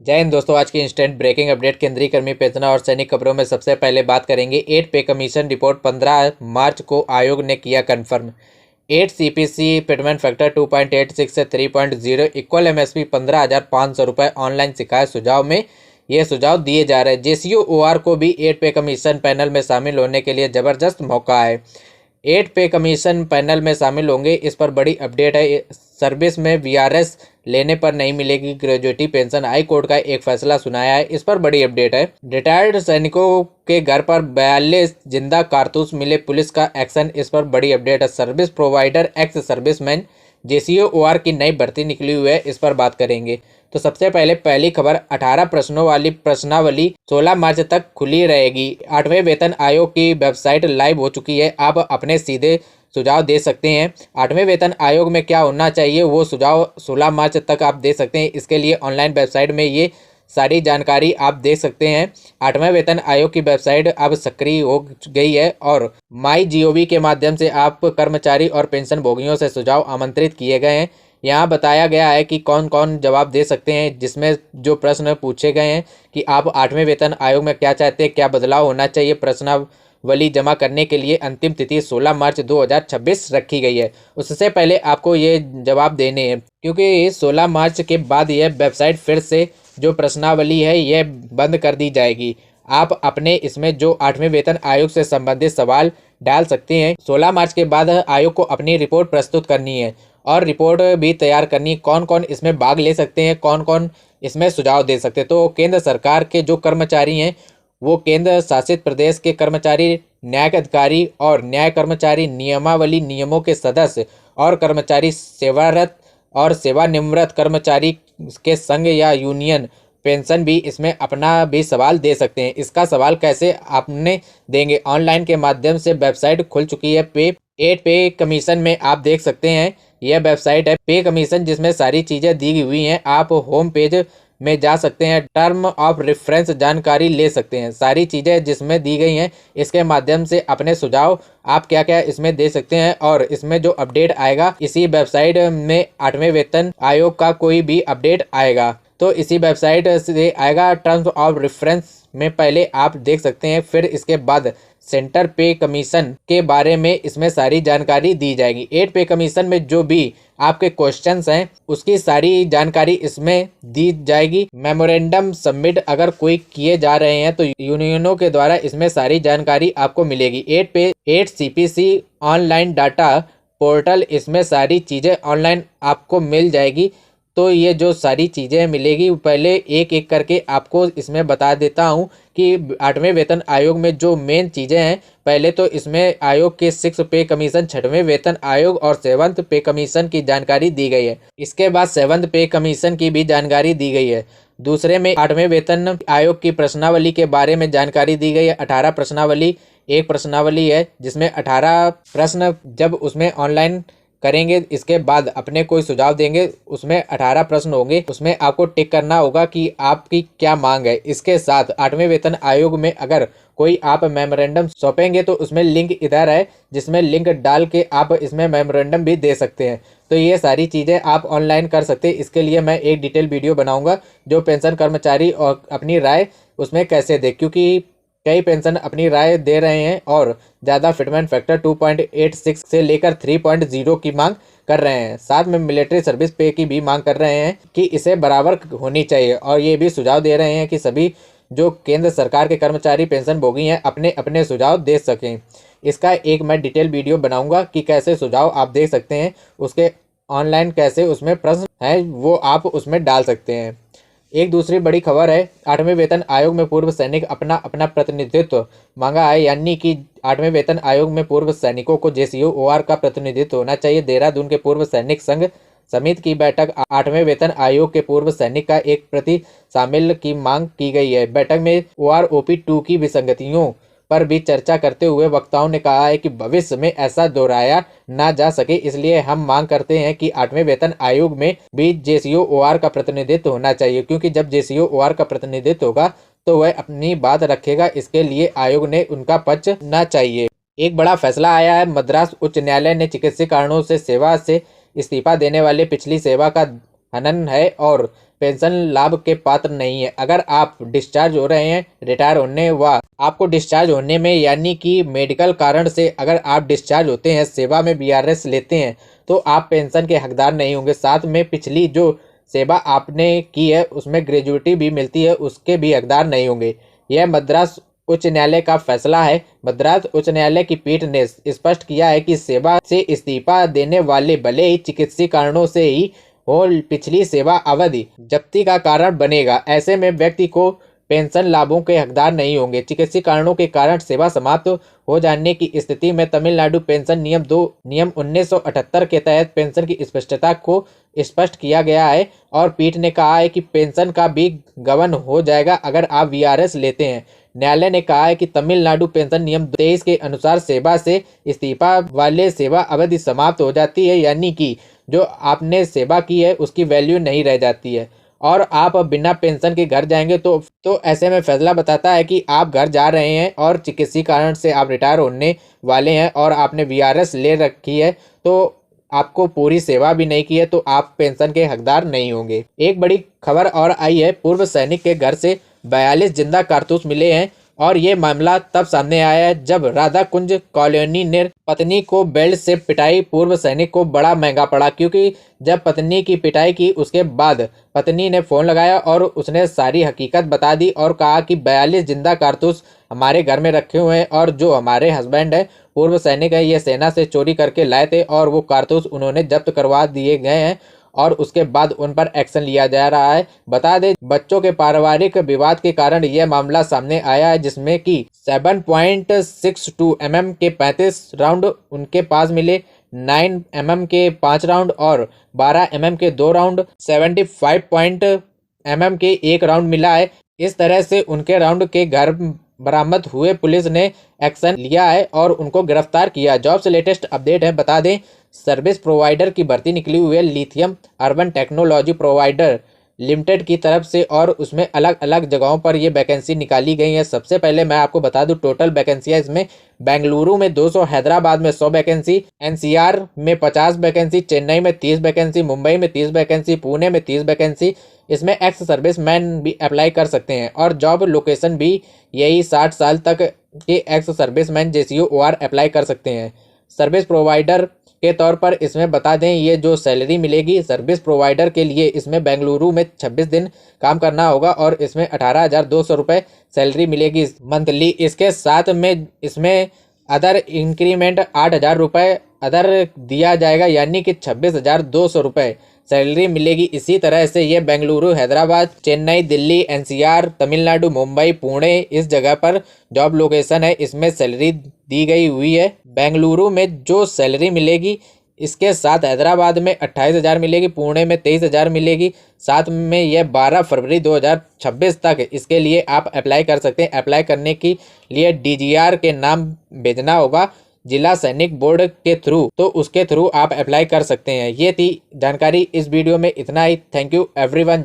जय हिंद दोस्तों। आज की इंस्टेंट ब्रेकिंग अपडेट केंद्रीय कर्मी पेंशनर और सैनिक खबरों में सबसे पहले बात करेंगे 8 पे कमीशन रिपोर्ट 15 मार्च को आयोग ने किया कंफर्म। 8 सीपीसी पेमेंट फैक्टर 2.86 से 3.0 इक्वल एमएसपी 15,500 रुपये ऑनलाइन शिकायत सुझाव में ये सुझाव दिए जा रहे हैं। जेसीओ ओआर को भी 8 पे कमीशन पैनल में शामिल होने के लिए ज़बरदस्त मौका है। 8 पे कमीशन पैनल में शामिल होंगे, इस पर बड़ी अपडेट है। सर्विस में वीआरएस लेने पर नहीं मिलेगी ग्रेजुएटी पेंशन, हाई कोर्ट का एक फैसला सुनाया है, इस पर बड़ी अपडेट है। रिटायर्ड सैनिकों के घर पर 42 जिंदा कारतूस मिले, पुलिस का एक्शन, इस पर बड़ी अपडेट है। Service provider ex serviceman JCO OR की नई भर्ती निकली हुई है, इस पर बात करेंगे। तो सबसे पहले पहली खबर, 18 प्रश्नों वाली प्रश्नावली 16 मार्च तक खुली रहेगी। 8वें वेतन आयोग की वेबसाइट लाइव हो चुकी है, आप अपने सीधे सुझाव दे सकते हैं। 8वें वेतन आयोग में क्या होना चाहिए वो सुझाव 16 मार्च तक आप दे सकते हैं। इसके लिए ऑनलाइन वेबसाइट में ये सारी जानकारी आप देख सकते हैं। 8वें वेतन आयोग की वेबसाइट अब सक्रिय हो गई है और माई जीओवी के माध्यम से आप कर्मचारी और पेंशन भोगियों से सुझाव आमंत्रित किए गए हैं। यहाँ बताया गया है कि कौन कौन जवाब दे सकते हैं, जिसमें जो प्रश्न पूछे गए हैं कि आप 8वें वेतन आयोग में क्या चाहते हैं, क्या बदलाव होना चाहिए। प्रश्नावली जमा करने के लिए अंतिम तिथि 16 मार्च 2026 रखी गई है। उससे पहले आपको ये जवाब देने हैं, क्योंकि 16 मार्च के बाद यह वेबसाइट फिर से जो प्रश्नावली है यह बंद कर दी जाएगी। आप अपने इसमें जो 8वें वेतन आयोग से संबंधित सवाल डाल सकते हैं। 16 मार्च के बाद आयोग को अपनी रिपोर्ट प्रस्तुत करनी है और रिपोर्ट भी तैयार करनी। कौन कौन इसमें भाग ले सकते हैं, कौन कौन इसमें सुझाव दे सकते हैं। तो केंद्र सरकार के जो कर्मचारी हैं वो केंद्र शासित प्रदेश के कर्मचारी, न्यायिक अधिकारी और न्याय कर्मचारी, नियमावली नियमों के सदस्य और कर्मचारी, सेवारत और सेवानिवृत्त कर्मचारी के संघ या यूनियन पेंशन भी इसमें अपना भी सवाल दे सकते हैं। इसका सवाल कैसे आपने देंगे, ऑनलाइन के माध्यम से वेबसाइट खुल चुकी है। 8 पे कमीशन में आप देख सकते हैं, यह वेबसाइट है पे कमीशन, जिसमें सारी चीज़ें दी हुई हैं। आप होम पेज में जा सकते हैं, टर्म ऑफ रेफरेंस जानकारी ले सकते हैं, सारी चीज़ें जिसमें दी गई हैं। इसके माध्यम से अपने सुझाव आप क्या क्या इसमें दे सकते हैं और इसमें जो अपडेट आएगा इसी वेबसाइट में 8वें वेतन आयोग का कोई भी अपडेट आएगा तो इसी वेबसाइट से आएगा। टर्म्स ऑफ रेफरेंस में पहले आप देख सकते हैं, फिर इसके बाद सेंटर पे कमीशन के बारे में इसमें सारी जानकारी दी जाएगी। 8 पे कमीशन में जो भी आपके क्वेश्चंस हैं उसकी सारी जानकारी इसमें दी जाएगी। मेमोरेंडम सबमिट अगर कोई किए जा रहे हैं तो यूनियनों के द्वारा इसमें सारी जानकारी आपको मिलेगी। 8 सीपीसी ऑनलाइन डाटा पोर्टल, इसमें सारी चीज़ें ऑनलाइन आपको मिल जाएगी। तो ये जो सारी चीज़ें मिलेगी पहले एक एक करके आपको इसमें बता देता हूँ कि 8वें वेतन आयोग में जो मेन चीज़ें हैं। पहले तो इसमें आयोग के 6 पे कमीशन, 6वें वेतन आयोग और 7th पे कमीशन की जानकारी दी गई है। इसके बाद 7th पे कमीशन की भी जानकारी दी गई है। दूसरे में 8वें वेतन आयोग की प्रश्नावली के बारे में जानकारी दी गई है। 18 प्रश्नावली एक प्रश्नावली है जिसमें 18 प्रश्न जब उसमें ऑनलाइन करेंगे, इसके बाद अपने कोई सुझाव देंगे, उसमें 18 प्रश्न होंगे, उसमें आपको टिक करना होगा कि आपकी क्या मांग है। इसके साथ 8वें वेतन आयोग में अगर कोई आप मेमोरेंडम सौंपेंगे तो उसमें लिंक इधर है, जिसमें लिंक डाल के आप इसमें मेमोरेंडम भी दे सकते हैं। तो ये सारी चीज़ें आप ऑनलाइन कर सकते हैं। इसके लिए मैं एक डिटेल वीडियो बनाऊँगा जो पेंशन कर्मचारी और अपनी राय उसमें कैसे दे, क्योंकि कई पेंशन अपनी राय दे रहे हैं और ज़्यादा फिटमेंट फैक्टर 2.86 से लेकर 3.0 की मांग कर रहे हैं। साथ में मिलिट्री सर्विस पे की भी मांग कर रहे हैं कि इसे बराबर होनी चाहिए और ये भी सुझाव दे रहे हैं कि सभी जो केंद्र सरकार के कर्मचारी पेंशन भोगी हैं अपने अपने सुझाव दे सकें। इसका एक मैं डिटेल वीडियो बनाऊंगा कि कैसे सुझाव आप दे सकते हैं, उसके ऑनलाइन कैसे उसमें प्रश्न है वो आप उसमें डाल सकते हैं। एक दूसरी बड़ी खबर है, 8वें वेतन आयोग में पूर्व सैनिक अपना अपना प्रतिनिधित्व मांगा है, यानी कि 8वें वेतन आयोग में पूर्व सैनिकों को जेसीओ ओआर का प्रतिनिधित्व होना चाहिए। देहरादून के पूर्व सैनिक संघ समिति की बैठक 8वें वेतन आयोग के पूर्व सैनिक का एक प्रति शामिल की मांग की गई है। बैठक में ओआरओपी 2 की विसंगतियों पर भी चर्चा करते हुए वक्ताओं ने कहा है कि भविष्य में ऐसा दोहराया ना जा सके, इसलिए हम मांग करते हैं कि 8वें वेतन आयोग में भी जेसीओ ओआर का प्रतिनिधित्व होना चाहिए, क्योंकि जब जेसीओ ओआर का प्रतिनिधित्व होगा तो वह अपनी बात रखेगा। इसके लिए आयोग ने उनका पक्ष ना चाहिए। एक बड़ा फैसला आया है, मद्रास उच्च न्यायालय ने चिकित्सीय कारणों से सेवा से इस्तीफा देने वाले पिछली सेवा का हनन है और पेंशन लाभ के पात्र नहीं है। अगर आप डिस्चार्ज हो रहे हैं, रिटायर होने व आपको डिस्चार्ज होने में यानी कि मेडिकल कारण से अगर आप डिस्चार्ज होते हैं, सेवा में वीआरएस लेते हैं, तो आप पेंशन के हकदार नहीं होंगे। साथ में पिछली जो सेवा आपने की है उसमें ग्रेजुइटी भी मिलती है, उसके भी हकदार नहीं होंगे। यह मद्रास उच्च न्यायालय का फैसला है। मद्रास उच्च न्यायालय की पीठ ने स्पष्ट किया है कि सेवा से इस्तीफा देने वाले भले ही चिकित्सीय कारणों से ही हो, पिछली सेवा अवधि जब्ती का कारण बनेगा। ऐसे में व्यक्ति को पेंशन लाभों के हकदार नहीं होंगे। चिकित्सीय कारणों के कारण सेवा समाप्त हो जाने की स्थिति में तमिलनाडु पेंशन नियम 1978 के तहत पेंशन की स्पष्टता को स्पष्ट किया गया है और पीठ ने कहा है कि पेंशन का भी गबन हो जाएगा अगर आप वीआरएस लेते हैं। न्यायालय ने कहा है कि तमिलनाडु पेंशन नियम 23 के अनुसार सेवा से इस्तीफा वाले सेवा अवधि समाप्त हो जाती है, यानी कि जो आपने सेवा की है उसकी वैल्यू नहीं रह जाती है और आप अब बिना पेंशन के घर जाएंगे तो ऐसे में फैसला बताता है कि आप घर जा रहे हैं और चिकित्सीय कारण से आप रिटायर होने वाले हैं और आपने वीआरएस ले रखी है, तो आपको पूरी सेवा भी नहीं की है, तो आप पेंशन के हकदार नहीं होंगे। एक बड़ी खबर और आई है, पूर्व सैनिक के घर से 42 जिंदा कारतूस मिले हैं और ये मामला तब सामने आया है जब राधा कुंज कॉलोनी ने पत्नी को बेल्ट से पिटाई। पूर्व सैनिक को बड़ा महंगा पड़ा, क्योंकि जब पत्नी की पिटाई की उसके बाद पत्नी ने फोन लगाया और उसने सारी हकीकत बता दी और कहा कि 42 जिंदा कारतूस हमारे घर में रखे हुए हैं और जो हमारे हस्बैंड है पूर्व सैनिक है, ये सेना से चोरी करके लाए थे और वो कारतूस उन्होंने जब्त करवा दिए गए हैं और उसके बाद उन पर एक्शन लिया जा रहा है। बता दें, बच्चों के पारिवारिक विवाद के कारण यह मामला सामने आया है, जिसमें कि 7.62 mm के 35 राउंड उनके पास मिले, 9 mm के 5 राउंड और 12 mm के 2 राउंड, 75 mm के 1 राउंड मिला है। इस तरह से उनके राउंड के घर बरामद हुए। पुलिस ने एक्शन लिया है और उनको गिरफ्तार किया। जॉब से लेटेस्ट अपडेट है, बता दें सर्विस प्रोवाइडर की भर्ती निकली हुई है lithium urban technology provider limited की तरफ से और उसमें अलग अलग जगहों पर ये वैकेंसी निकाली गई है। सबसे पहले मैं आपको बता दूं टोटल वैकेंसियां इसमें बेंगलुरु में 200, हैदराबाद में 100 वैकेंसी, एनसीआर में 50 वैकेंसी, चेन्नई में 30 वैकेंसी, मुंबई में 30 वैकेंसी, पुणे में 30 वैकेंसी। इसमें एक्स सर्विस मैन भी अप्लाई कर सकते हैं और जॉब लोकेशन भी यही 60 साल तक के ex service man JCOR apply कर सकते हैं। सर्विस प्रोवाइडर के तौर पर इसमें बता दें ये जो सैलरी मिलेगी सर्विस प्रोवाइडर के लिए, इसमें बेंगलुरु में 26 दिन काम करना होगा और इसमें 18,200 रुपये सैलरी मिलेगी मंथली। इसके साथ में इसमें अदर इंक्रीमेंट 8,000 रुपये अदर दिया जाएगा, यानी कि 26,200 रुपये सैलरी मिलेगी। इसी तरह से ये बेंगलुरु, हैदराबाद, चेन्नई, दिल्ली, NCR, तमिलनाडु, मुंबई, पुणे इस जगह पर जॉब लोकेशन है, इसमें सैलरी दी गई हुई है। बेंगलुरु में जो सैलरी मिलेगी इसके साथ हैदराबाद में 28,000 मिलेगी, पुणे में 23,000 मिलेगी। साथ में यह 12 फरवरी 2026 तक इसके लिए आप अप्लाई कर सकते हैं। अप्लाई करने के लिए DGR के नाम भेजना होगा जिला सैनिक बोर्ड के थ्रू, तो उसके थ्रू आप अप्लाई कर सकते हैं। ये थी जानकारी इस वीडियो में, इतना ही। Thank you everyone.